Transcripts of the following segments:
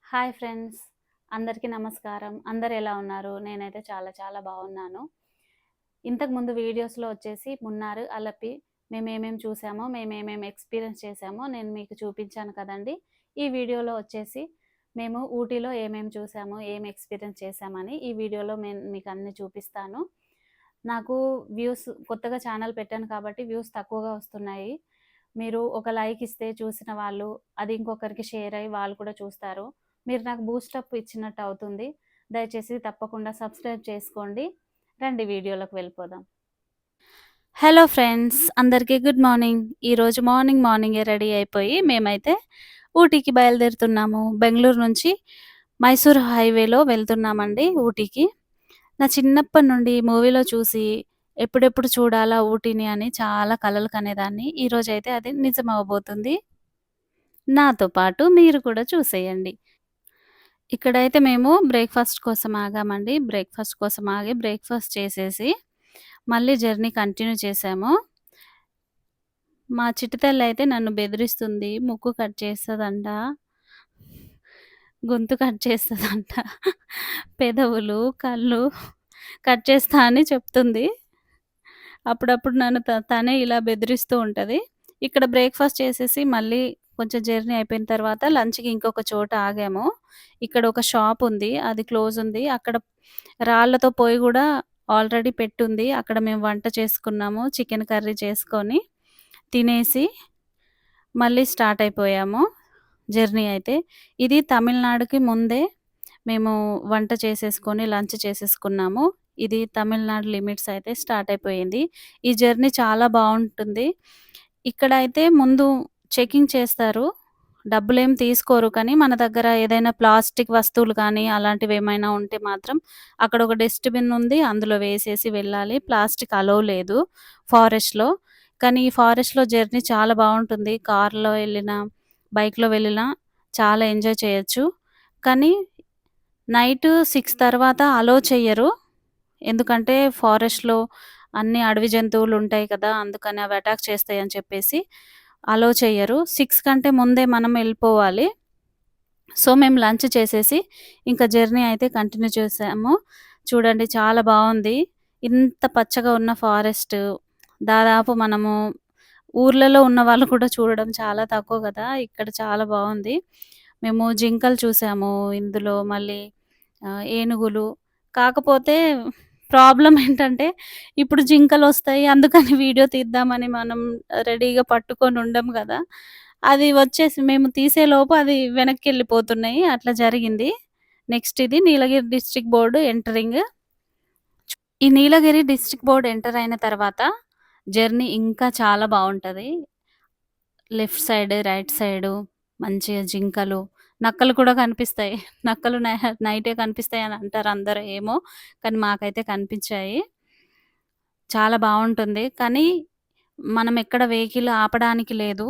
Hi friends, అందరికీ నమస్కారం. అందరు ఎలా ఉన్నారు? నేనైతే చాలా చాలా బాగున్నాను. ఇంతకుముందు వీడియోస్‌లో వచ్చేసి మున్నార్, అలపి మేమేమేమి చూసామో, మేమేమేమి ఎక్స్‌పీరియన్స్ చేశామో నేను మీకు చూపించాను కదండీ! ఈ వీడియోలో వచ్చేసి మేము ఊటీలో ఏమేమి చూసామో, ఏమి ఎక్స్‌పీరియన్స్ చేశామని ఈ వీడియోలో నేను మీకు అన్నీ చూపిస్తాను. నాకు వ్యూస్ కొత్తగా ఛానల్ పెట్టాను కాబట్టి వ్యూస్ తక్కువగా వస్తున్నాయి. మీరు ఒక లైక్ ఇస్తే చూసిన వాళ్ళు అది ఇంకొకరికి షేర్ అయ్యి వాళ్ళు కూడా చూస్తారు. మీరు నాకు బూస్టప్ ఇచ్చినట్టు అవుతుంది. దయచేసి తప్పకుండా సబ్స్క్రైబ్ చేసుకోండి. రండి వీడియోలోకి వెళ్ళిపోదాం. హలో ఫ్రెండ్స్, అందరికీ గుడ్ మార్నింగ్. ఈరోజు మార్నింగే రెడీ అయిపోయి మేమైతే ఊటీకి బయలుదేరుతున్నాము. బెంగుళూరు నుంచి మైసూర్ హైవేలో వెళ్తున్నామండి ఊటీకి. నా చిన్నప్పటి నుండి మూవీలో చూసి ఎప్పుడెప్పుడు చూడాలా ఊటీని అని చాలా కలలు కనేదాన్ని. ఈరోజైతే అది నిజమవ్వబోతుంది. నాతో పాటు మీరు కూడా చూసేయండి. ఇక్కడైతే మేము బ్రేక్‌ఫాస్ట్ కోసం ఆగామండి. బ్రేక్‌ఫాస్ట్ కోసం ఆగి బ్రేక్‌ఫాస్ట్ చేసేసి మళ్ళీ జర్నీ కంటిన్యూ చేశాము. మా చిట్టి తల్లయితే నన్ను బెదిరిస్తుంది. ముక్కు కట్ చేస్తదంట. గొంతు కట్ చేస్తదంట. పెదవులు, కళ్ళు కట్ చేస్తా అని చెప్తుంది. అప్పుడప్పుడు నన్ను తనే ఇలా బెదిరిస్తూ ఉంటది. ఇక్కడ బ్రేక్‌ఫాస్ట్ చేసేసి మళ్ళీ కొంచెం జర్నీ అయిపోయిన తర్వాత లంచ్‌కి ఇంకొక చోట ఆగాము. ఇక్కడ ఒక షాప్ ఉంది. అది క్లోజ్ ఉంది. అక్కడ రాళ్ళతో పొయ్యి గూడా ఆల్రెడీ పెట్టుంది. అక్కడ మేము వంట చేసుకున్నాము. చికెన్ కర్రీ చేసుకొని, తినేసి మళ్ళీ స్టార్ట్ అయిపోయాము జర్నీ అయితే. ఇది తమిళనాడుకి ముందే మేము వంట చేసేసుకొని, లంచ్ చేసేసుకున్నాము. ఇది తమిళనాడు లిమిట్స్ అయితే స్టార్ట్ అయిపోయింది. ఈ జర్నీ చాలా బావుంటుంది. ఇక్కడైతే ముందు చెకింగ్ చేస్తారు. డబ్బులేం తీసుకోరు. కానీ మన దగ్గర ఏదైనా ప్లాస్టిక్ వస్తువులు కానీ, అలాంటివేమైనా ఉంటే మాత్రం అక్కడ ఒక డస్ట్‌బిన్ ఉంది. అందులో వేసేసి వెళ్ళాలి. ప్లాస్టిక్ అలో లేదు ఫారెస్ట్‌లో. కానీ ఈ ఫారెస్ట్‌లో జర్నీ చాలా బావుంటుంది. కార్‌లో వెళ్ళినా, బైక్‌లో వెళ్ళినా చాలా ఎంజాయ్ చేయొచ్చు. కానీ నైట్ 6 తర్వాత అలో చెయ్యరు. ఎందుకంటే ఫారెస్ట్‌లో అన్ని అడవి జంతువులుంటాయి కదా! అందుకని అవి అటాక్ చేస్తాయని చెప్పేసి అలో చెయ్యరు. 6 కంటే ముందే మనం ఎళ్ళిపోవాలి. సో, మేము లంచ్ చేసేసి ఇంకా జర్నీ అయితే కంటిన్యూ చేసాము. చూడండి చాలా బావుంది. ఇంత పచ్చగా ఉన్న ఫారెస్ట్ దాదాపు మనము ఊర్లలో ఉన్నవాళ్ళు కూడా చూడడం చాలా తక్కువ గదా! ఇక్కడ చాలా బావుంది. మేము జింకలు చూసాము ఇందులో మళ్ళీ ఏనుగులు. కాకపోతే ప్రాబ్లమ్ ఏంటంటే ఇప్పుడు జింకలొస్తాయి అందుకని వీడియో తీద్దామని మనం రెడీగా పట్టుకొని ఉండం గదా! అది వచ్చేసి మేము తీసేలోపు అది వెనక్కెళ్ళిపోతున్నాయి. అట్లా జరిగింది. నెక్స్ట్ ఇది నీలగిరి డిస్ట్రిక్ట్ బోర్డ్ ఎంటరింగ్. ఈ నీలగిరి డిస్ట్రిక్ట్ బోర్డ్ ఎంటర్ అయిన తర్వాత జర్నీ ఇంకా చాలా బావుంటది. లెఫ్ట్ సైడ్, రైట్ సైడు మంచిగా జింకలు, నక్కలు కూడా కనిపిస్తాయి. నక్కలు నైటే కనిపిస్తాయని అంటారు అందరూ ఏమో! కానీ మాకైతే కనిపించాయి. చాలా బావుంటుంది. కానీ మనం ఎక్కడ వెహికల్ ఆపడానికి లేదు.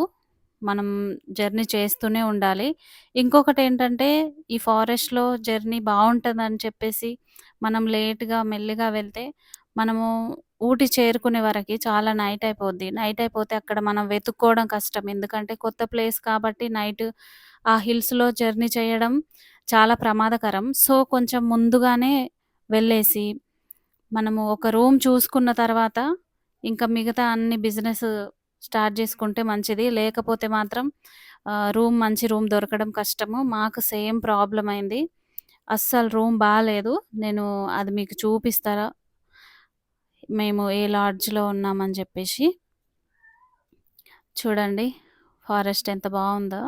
మనం జర్నీ చేస్తూనే ఉండాలి. ఇంకొకటేంటంటే ఈ ఫారెస్ట్‌లో జర్నీ బావుంటదని చెప్పేసి మనం లేట్‌గా, మెల్లిగా వెళ్తే మనము ఊటీ చేరుకునే వరకి చాలా నైట్ అయిపోద్ది. నైట్ అయిపోతే అక్కడ మనం వెతుక్కోవడం కష్టం. ఎందుకంటే కొత్త ప్లేస్ కాబట్టి నైట్ ఆ హిల్స్‌లో జర్నీ చేయడం చాలా ప్రమాదకరం. సో, కొంచెం ముందుగానే వెళ్ళేసి మనము ఒక రూమ్ చూసుకున్న తర్వాత ఇంకా మిగతా అన్ని బిజినెస్ స్టార్ట్ జేసుకుంటే మంచిది. లేకపోతే మాత్రం మంచి రూమ్ దొరకడం కష్టము. మాకు సేమ్ ప్రాబ్లమ్ అయింది. అస్సలు రూమ్ బాలేదు. నేను అది మీకు చూపిస్తారా? మేము ఏ లాడ్జ్‌లో ఉన్నామని జెప్పేసి. చూడండి ఫారెస్ట్ ఎంత బావుందో.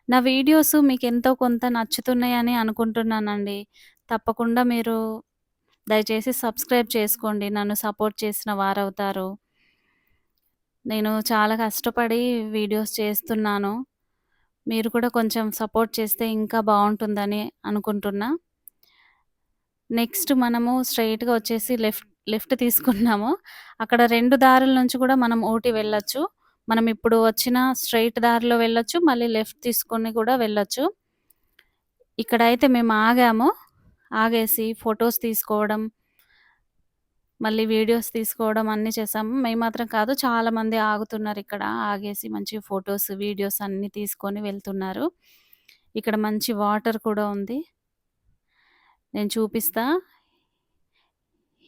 నా వీడియోస్ మీకెంతో కొంత నచ్చుతున్నాయని అనుకుంటున్నానండి. తప్పకుండా మీరు దయచేసి సబ్స్క్రైబ్ చేసుకోండి. నన్ను సపోర్ట్ చేసిన వారవుతారు. నేను చాలా కష్టపడి వీడియోస్ చేస్తున్నాను. మీరు కూడా కొంచెం సపోర్ట్ చేస్తే ఇంకా బావుంటుందని అనుకుంటున్నా. నెక్స్ట్ మనము స్ట్రెయిట్‌గా వచ్చేసి లెఫ్ట్ తీసుకున్నాము. అక్కడ 2 దారుల నుంచి కూడా మనం ఊటీ వెళ్ళొచ్చు. మనం ఇప్పుడు వచ్చిన స్ట్రెయిట్ దారిలో వెళ్ళొచ్చు. మళ్ళీ లెఫ్ట్ తీసుకొని కూడా వెళ్ళొచ్చు. ఇక్కడైతే మేము ఆగాము. ఆగేసి ఫోటోస్ తీసుకోవడం మళ్ళీ వీడియోస్ తీసుకోవడం అన్నీ చేసాము. మేము మాత్రం కాదు చాలామంది ఆగుతున్నారిక్కడ. ఆగేసి మంచిగా ఫోటోస్, వీడియోస్ అన్నీ తీసుకొని వెళ్తున్నారు. ఇక్కడ మంచి వాటర్ కూడా ఉంది. నేను చూపిస్తా.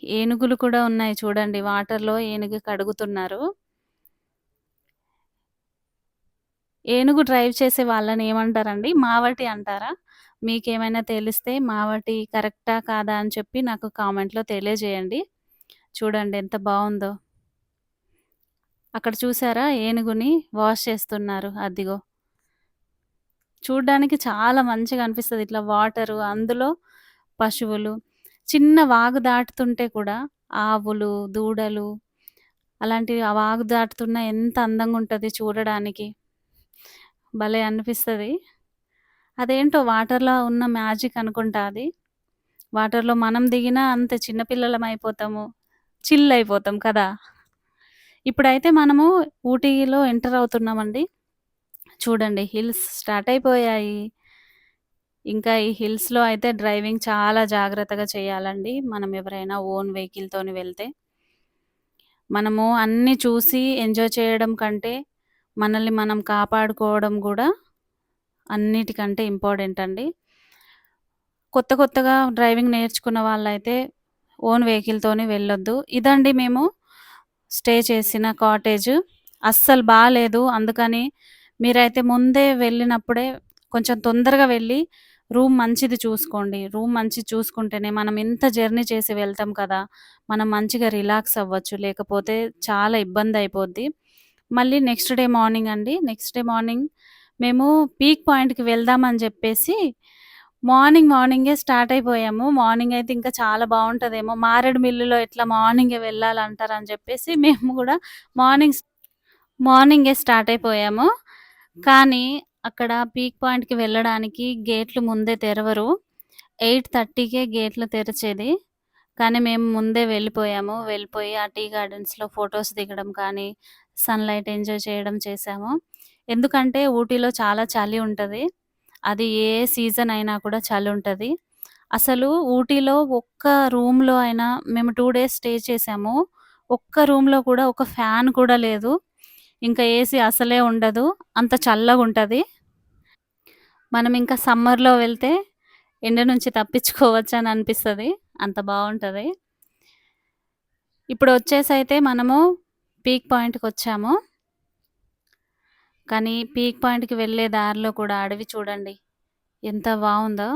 ఏనుగులు కూడా ఉన్నాయి చూడండి. వాటర్‌లో ఏనుగు కడుగుతున్నారు. ఏనుగు డ్రైవ్ చేసే వాళ్ళని ఏమంటారండి? మావటి అంటారా? మీకేమైనా తెలిస్తే మావటి కరెక్టా? కాదా? అని చెప్పి నాకు కామెంట్‌లో తెలియజేయండి. చూడండి ఎంత బావుందో. అక్కడ చూసారా ఏనుగుని వాష్ చేస్తున్నారు. అదిగో. చూడ్డానికి చాలా మంచిగా అనిపిస్తది. ఇట్లా వాటరు, అందులో పశువులు. చిన్న వాగు దాటుతుంటే కూడా ఆవులు, దూడలు అలాంటివి ఆ వాగు దాటుతున్న ఎంత అందంగుంటది చూడడానికి. భలే అనిపిస్తది. అదేంటో వాటర్‌లో ఉన్న మ్యాజిక్ అనుకుంటా అది. వాటర్‌లో మనం దిగినా అంతే చిన్న పిల్లలమైపోతాము. చిల్ అయిపోతాం కదా! ఇప్పుడైతే మనము ఊటీలో ఎంటర్ అవుతున్నామండి. చూడండి హిల్స్ స్టార్ట్ అయిపోయాయి. ఇంకా ఈ హిల్స్‌లో అయితే డ్రైవింగ్ చాలా జాగ్రత్తగా చేయాలండి. మనం ఎవరైనా ఓన్ వెహికల్‌తోని వెళ్తే. మనము అన్నీ చూసి ఎంజాయ్ చేయడం కంటే, మనల్ని మనం కాపాడుకోవడం గూడా అన్నిటికంటే ఇంపార్టెంట్ అండి. కొత్తగా డ్రైవింగ్ నేర్చుకున్న వాళ్ళైతే ఓన్ వెహికల్‌తోని వెళ్ళొద్దు. ఇదండి మేము స్టే చేసిన కాటేజ్. అస్సలు బాలేదు. అందుకని మీరైతే ముందే వెళ్ళినప్పుడే కొంచెం తొందరగా వెళ్ళి రూమ్ మంచిది చూసుకోండి. రూమ్ మంచిది చూసుకుంటేనే మనం ఇంత జర్నీ చేసి వెళ్తాం కదా! మనం మంచిగా రిలాక్స్ అవ్వచ్చు. లేకపోతే చాలా ఇబ్బందయిపోద్ది. మళ్ళీ నెక్స్ట్ డే మార్నింగ్ అండి. నెక్స్ట్ డే మార్నింగ్ మేము పీక్ పాయింట్‌కి వెళ్దామని జెప్పేసి మార్నింగే స్టార్ట్ అయిపోయాము. మార్నింగ్ అయితే ఇంకా చాలా బావుంటదేమో! మారేడుమిల్లులో ఎట్లా మార్నింగే వెళ్ళాలంటారని జెప్పేసి మేము గూడా మార్నింగ్ స్ మార్నింగే స్టార్ట్ అయిపోయాము. కానీ అక్కడ పీక్ పాయింట్‌కి వెళ్ళడానికి గేట్లు ముందే తెరవరు. 8:30కే గేట్లు తెరిచేది. కానీ మేము ముందే వెళ్ళిపోయాము. వెళ్ళిపోయి ఆ టీ గార్డెన్స్‌లో ఫోటోస్ దిగడం కానీ, సన్‌లైట్ ఎంజాయ్ చేయడం చేశాము. ఎందుకంటే ఊటీలో చాలా చలి ఉంటది. అది ఏ సీజన్ అయినా కూడా చలుంటది. అసలు ఊటీలో ఒక్క రూమ్‌లో అయినా మేము 2 డేస్ స్టే చేశాము. ఒక్క రూమ్‌లో కూడా ఒక ఫ్యాన్ కూడా లేదు. ఇంకా ఏసీ అసలే ఉండదు. అంత చల్లగుంటది. మనం ఇంకా సమ్మర్‌లో వెళ్తే ఎండ నుంచి తప్పించుకోవచ్చని అనిపిస్తది. అంత బావుంటది. ఇప్పుడొచ్చేసైతే మనము పీక్ పాయింట్‌కొచ్చాము. కానీ పీక్ పాయింట్‌కి వెళ్ళే దారిలో కూడా అడవి చూడండి. ఎంత బావుందో.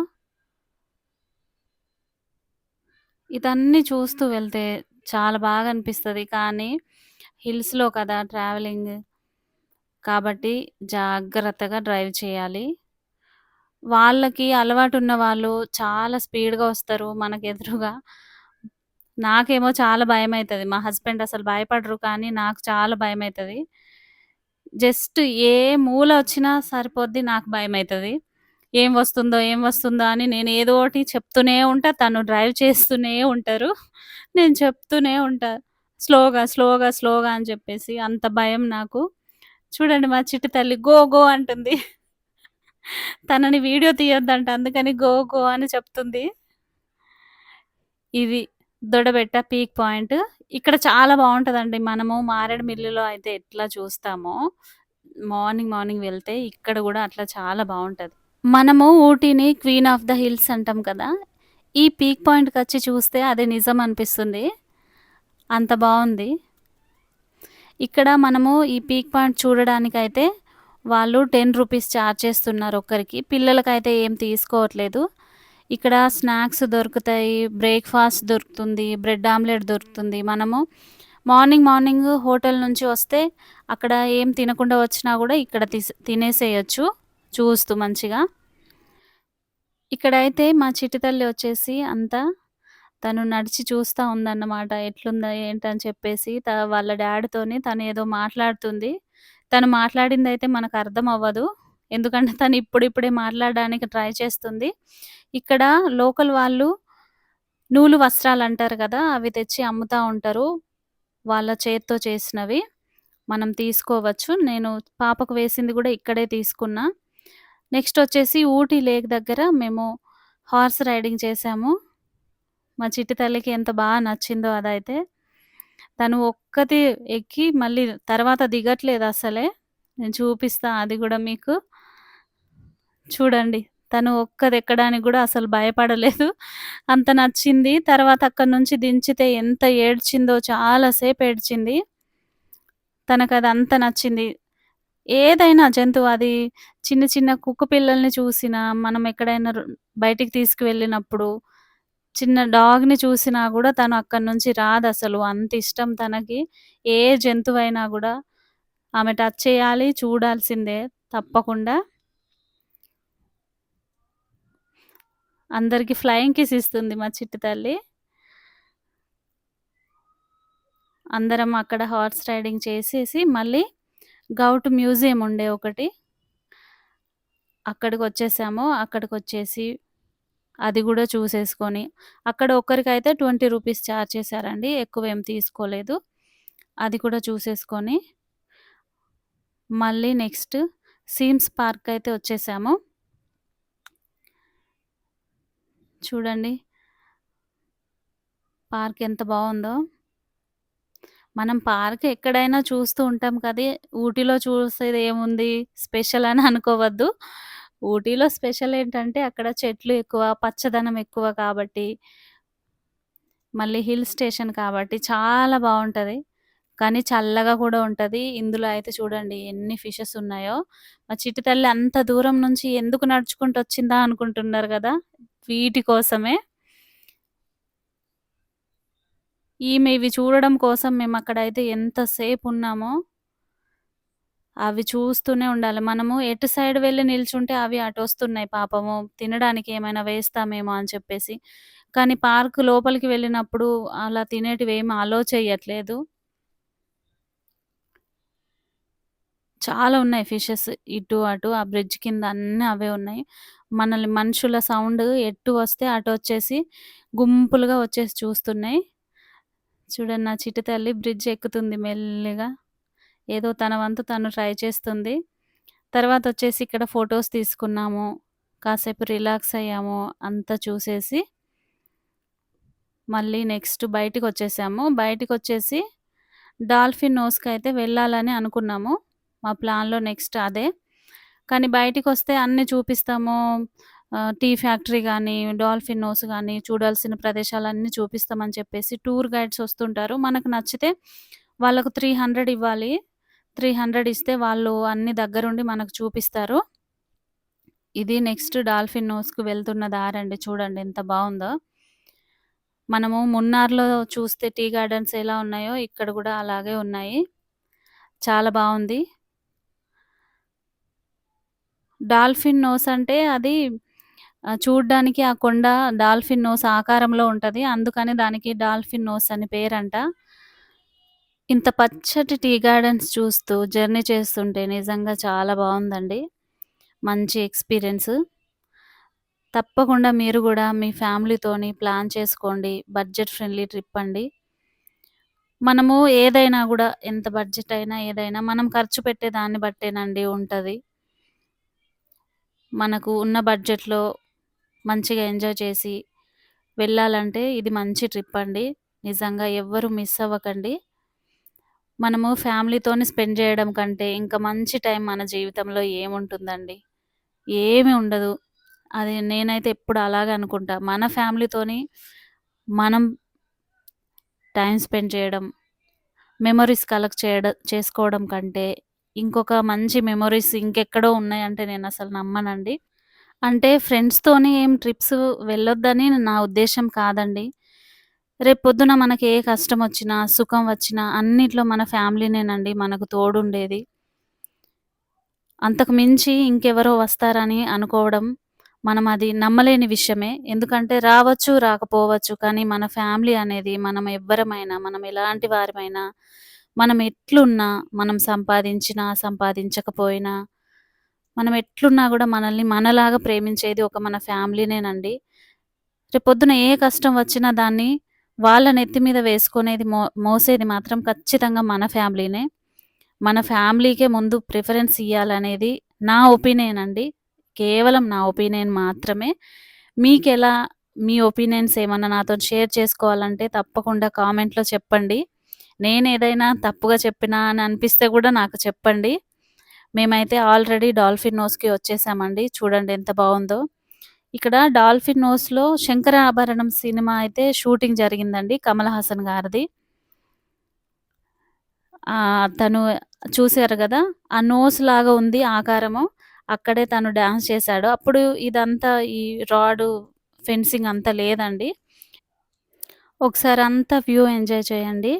ఇదన్నీ చూస్తూ వెళ్తే చాలా బాగా అనిపిస్తది. కానీ హిల్స్‌లో కదా ట్రావెలింగ్ కాబట్టి జాగ్రత్తగా డ్రైవ్ చేయాలి. వాళ్ళకి అలవాటున్న వాళ్ళు చాలా స్పీడ్‌గా వస్తారు మనకెదురుగా. నాకేమో చాలా భయమైతది. మా హస్బెండ్ అసలు భయపడరు కానీ నాకు చాలా భయమైతది. జస్ట్ ఏ మూల ఒచ్చినా సరిపోద్ది నాకు భయమైతది. ఏం వస్తుందో అని నేను ఏదోటి చెప్తూనే ఉంటా. తను డ్రైవ్ చేస్తూనే ఉంటారు. నేను చెప్తూనే ఉంటా. స్లోగా అని చెప్పేసి అంత భయం నాకు. చూడండి మా చిట్టి తల్లి గో గో అంటుంది. తనని వీడియో తీయొద్దంట. అందుకని గో గో అని చెప్తుంది. ఇది దొడబెట్ట పీక్ పాయింట్. ఇక్కడ చాలా బావుంటదండి. మనము మారేడుమిల్లిలో అయితే ఎట్లా చూస్తామో మార్నింగ్ వెళ్తే ఇక్కడ గూడా అట్లా చాలా బావుంటది. మనము ఊటీని క్వీన్ ఆఫ్ ద హిల్స్ అంటాం కదా! ఈ పీక్ పాయింట్‌కొచ్చి చూస్తే అది నిజం అనిపిస్తుంది. అంత బావుంది. ఇక్కడ మనము ఈ పీక్ పాయింట్ చూడడానికైతే వాళ్ళు ₹10 చార్జ్ చేస్తున్నారు ఒక్కరికి. పిల్లలకైతే ఏం తీసుకోవట్లేదు. ఇక్కడ స్నాక్స్ దొరుకుతాయి, బ్రేక్‌ఫాస్ట్ దొరుకుతుంది, బ్రెడ్ ఆమ్లెట్ దొరుకుతుంది. మనము మార్నింగ్ హోటల్ నుంచి వస్తే అక్కడ ఏం తినకుండా వచ్చినా గూడా ఇక్కడ తినేసేయొచ్చు చూస్తూ మంచిగా. ఇక్కడైతే మా చిట్టి తల్లి వచ్చేసి అంతా తను నడిచి చూస్తా ఉందన్నమాట. ఎట్లుందా ఏంటని చెప్పేసి వాళ్ళ డ్యాడీతోని తనేదో మాట్లాడుతుంది. తను మాట్లాడిందయితే మనకర్థం అవ్వదు. ఎందుకంటే తను ఇప్పుడిప్పుడే మాట్లాడడానికి ట్రై చేస్తుంది. ఇక్కడ లోకల్ వాళ్ళు నూలు వస్త్రాలంటారు గదా! అవి తెచ్చి అమ్ముతా ఉంటారు. వాళ్ళ చేత్తో చేసినవి. మనం తీసుకోవచ్చు. నేను పాపకు వేసింది గూడా ఇక్కడే తీసుకున్నా. నెక్స్ట్ వచ్చేసి ఊటీ లేక్ దగ్గర మేము హార్స్ రైడింగ్ చేశాము. మా చిట్టి తల్లికి ఎంత నచ్చిందో అదైతే. తను ఒక్కతి ఎక్కి మళ్ళీ తర్వాత దిగట్లేదసలే. నేను చూపిస్తా అది గూడా మీకు. చూడండి. తను ఒక్కదెక్కడానికి గూడా అసలు భయపడలేదు. అంత నచ్చింది. తర్వాత అక్కడి నుంచి దించితే ఎంత ఏడ్చిందో చాలా సేపేడ్చింది. తనకదంత నచ్చింది. ఏదైనా జంతువు అది చిన్న చిన్న కుక్క పిల్లల్ని చూసినా, మనం ఎక్కడైనా బయటికి తీసుకువెళ్ళినప్పుడు, చిన్న డాగ్‌ని చూసినా గూడా తను అక్కడి నుంచి రాదసలు. అంతిష్టం తనకి. ఏ జంతువైనా గూడా ఆమె టచ్ చేయాలి, చూడాల్సిందే తప్పకుండా. అందరికి ఫ్లయింగ్ కిస్ ఇస్తుంది మా చిట్టి తల్లి. అందరం అక్కడ హార్స్ రైడింగ్ చేసేసి మళ్ళీ గౌట్ మ్యూజియం ఉండే ఒకటి. అక్కడికొచ్చేసాము. అక్కడికొచ్చేసి అది గూడా చూసేసుకొని, అక్కడ ఒక్కరికైతే ₹20 చార్జ్ చేశారండి. ఎక్కువేం తీసుకోలేదు. అది కూడా చూసేసుకొని, మళ్ళీ నెక్స్ట్ సీమ్స్ పార్క్‌కయితే వచ్చేసాము. చూడండి పార్క్ ఎంత బావుందో. మనం పార్క్ ఎక్కడైనా చూస్తూ ఉంటాం కదే ఊటీలో చూసేదేముంది స్పెషల్ అని అనుకోవద్దు. ఊటీలో స్పెషల్ ఏంటంటే అక్కడ చెట్లు ఎక్కువ, పచ్చదనం ఎక్కువ కాబట్టి, మళ్ళీ హిల్ స్టేషన్ కాబట్టి చాలా బావుంటది. కానీ చల్లగా కూడా ఉంటది. ఇందులో అయితే చూడండి ఎన్ని ఫిషెస్ ఉన్నాయో. మా చిట్టి తల్లి అంత దూరం నుంచి ఎందుకు నడుచుకుంటూ వచ్చిందా అనుకుంటున్నారు గదా! వీటి కోసమే. ఈమె ఇవి చూడడం కోసం మేమక్కడైతే ఎంత సేపున్నామో, అవి చూస్తూనే ఉండాలి. మనము ఎటు సైడ్ వెళ్లి నిల్చుంటే అవి అటొస్తున్నాయి పాపము. తినడానికి ఏమైనా వేస్తామేమో అని చెప్పేసి. కానీ పార్క్ లోపలికి వెళ్ళినప్పుడు అలా తినేటివేమి అలో చెయ్యట్లేదు. చాలా ఉన్నాయి ఫిషెస్. ఇటు, అటు ఆ బ్రిడ్జ్ కింద అన్నీ అవే ఉన్నాయి. మనల్ని మనుషుల సౌండ్ ఎటు వస్తే అటొచ్చేసి గుంపులుగా వచ్చేసి చూస్తున్నాయి. చూడండి నా చిట్టి తల్లి బ్రిడ్జ్ ఎక్కుతుంది మెల్లిగా. ఏదో తన వంతు తను ట్రై చేస్తుంది. తర్వాతొచ్చేసి ఇక్కడ ఫోటోస్ తీసుకున్నాము. కాసేపు రిలాక్స్ అయ్యాము. అంతా చూసేసి మళ్ళీ నెక్స్ట్ బయటికొచ్చేసాము. బయటికొచ్చేసి డాల్ఫిన్ నోస్‌కయితే వెళ్ళాలని అనుకున్నాము. మా ప్లాన్‌లో నెక్స్ట్ అదే. కానీ బయటికొస్తే అన్నీ చూపిస్తాము. టీ ఫ్యాక్టరీ గానీ, డాల్ఫిన్ నోస్ గానీ, చూడాల్సిన ప్రదేశాలన్నీ చూపిస్తామని చెప్పేసి టూర్ గైడ్స్ వస్తుంటారు. మనకు నచ్చితే వాళ్ళకు 300 ఇవ్వాలి. 300 ఇస్తే వాళ్ళు అన్నీ దగ్గరుండి మనకు చూపిస్తారు. ఇది నెక్స్ట్ డాల్ఫిన్ నోస్‌కి వెళ్తున్న దారండి. చూడండి ఎంత బావుందో. మనము మున్నార్‌లో చూస్తే టీ గార్డెన్స్ ఎలా ఉన్నాయో ఇక్కడ గూడా అలాగే ఉన్నాయి. చాలా బావుంది. డాల్ఫిన్ నోస్ అంటే అది చూడ్డానికి ఆ కొండ డాల్ఫిన్ నోస్ ఆకారంలో ఉంటది. అందుకని దానికి డాల్ఫిన్ నోస్ అని పేరంట. ఇంత పచ్చటి టీ గార్డెన్స్ చూస్తూ జర్నీ చేస్తుంటే నిజంగా చాలా బావుందండి. మంచి ఎక్స్‌పీరియన్స్. తప్పకుండా మీరు గూడా మీ ఫ్యామిలీతోని ప్లాన్ చేసుకోండి. బడ్జెట్ ఫ్రెండ్లీ ట్రిప్ అండి. మనము ఏదైనా గూడా ఎంత బడ్జెట్ అయినా ఏదైనా మనం ఖర్చు పెట్టే దాన్ని బట్టేనండి ఉంటది. మనకు ఉన్న బడ్జెట్‌లో మంచిగా ఎంజాయ్ చేసి వెళ్ళాలంటే ఇది మంచి ట్రిప్ అండి. నిజంగా ఎవ్వరు మిస్ అవ్వకండి. మనము ఫ్యామిలీతోని స్పెండ్ జేయడం కంటే ఇంకా మంచి టైం మన జీవితంలో ఏముంటుందండి? ఏమి ఉండదు. అది నేనైతే ఎప్పుడు అలాగే అనుకుంటా. మన ఫ్యామిలీతోని మనం టైమ్ స్పెండ్ చేయడం, మెమోరీస్ కలెక్ట్ చేసుకోవడం కంటే ఇంకొక మంచి మెమోరీస్ ఇంకెక్కడో ఉన్నాయంటే నేనసలు నమ్మనండి. అంటే ఫ్రెండ్స్‌తోని ఏం ట్రిప్స్ వెళ్ళొద్దని నా ఉద్దేశ్యం కాదండి. రేపొద్దున మనకి ఏ కష్టమొచ్చినా, సుఖం వచ్చినా అన్నిట్లో మన ఫ్యామిలీనేనండి మనకు తోడుండేది. అంతకు మించి ఇంకెవరో వస్తారని అనుకోవడం, మనం అది నమ్మలేని విషయమే. ఎందుకంటే రావచ్చు, రాకపోవచ్చు. కానీ మన ఫ్యామిలీ అనేది మనం ఎవ్వరమైనా, మనం ఎలాంటి వారమైనా, మనం ఎట్లున్నా, మనం సంపాదించినా, సంపాదించకపోయినా, మనం ఎట్లున్నా గూడా మనల్ని మనలాగా ప్రేమించేది ఒక మన ఫ్యామిలీనేనండి. రేపొద్దున ఏ కష్టం వచ్చినా దాన్ని వాళ్ళ నెత్తి మీద వేసుకునేది మోసేది మాత్రం ఖచ్చితంగా మన ఫ్యామిలీనే. మన ఫ్యామిలీకే ముందు ప్రిఫరెన్స్ ఇయ్యాలనేది నా ఒపీనియన్ అండి. కేవలం నా ఒపీనియన్ మాత్రమే. మీకెలా మీ ఒపీనియన్స్ ఏమన్నా నాతోని షేర్ చేసుకోవాలంటే తప్పకుండా కామెంట్‌లో చెప్పండి. నేనేదైనా తప్పుగా చెప్పినా అని అనిపిస్తే గూడా నాకు చెప్పండి. మేమైతే ఆల్రెడీ డాల్ఫిన్ నోస్‌కి వచ్చేసామండి. చూడండి ఎంత బావుందో. ఇక్కడ డాల్ఫిన్ నోస్‌లో 'శంకరాభరణం' సినిమా అయితే షూటింగ్ జరిగిందండి. కమల్ హాసన్ గారిది. తను చూసారు గదా! ఆ నోస్ లాగా ఉంది ఆకారము. అక్కడే తను డాన్స్ చేశాడు. అప్పుడు ఇదంతా ఈ రాడు, ఫెన్సింగ్ అంతా లేదండి. ఒకసారి అంతా వ్యూ ఎంజాయ్ చేయండి.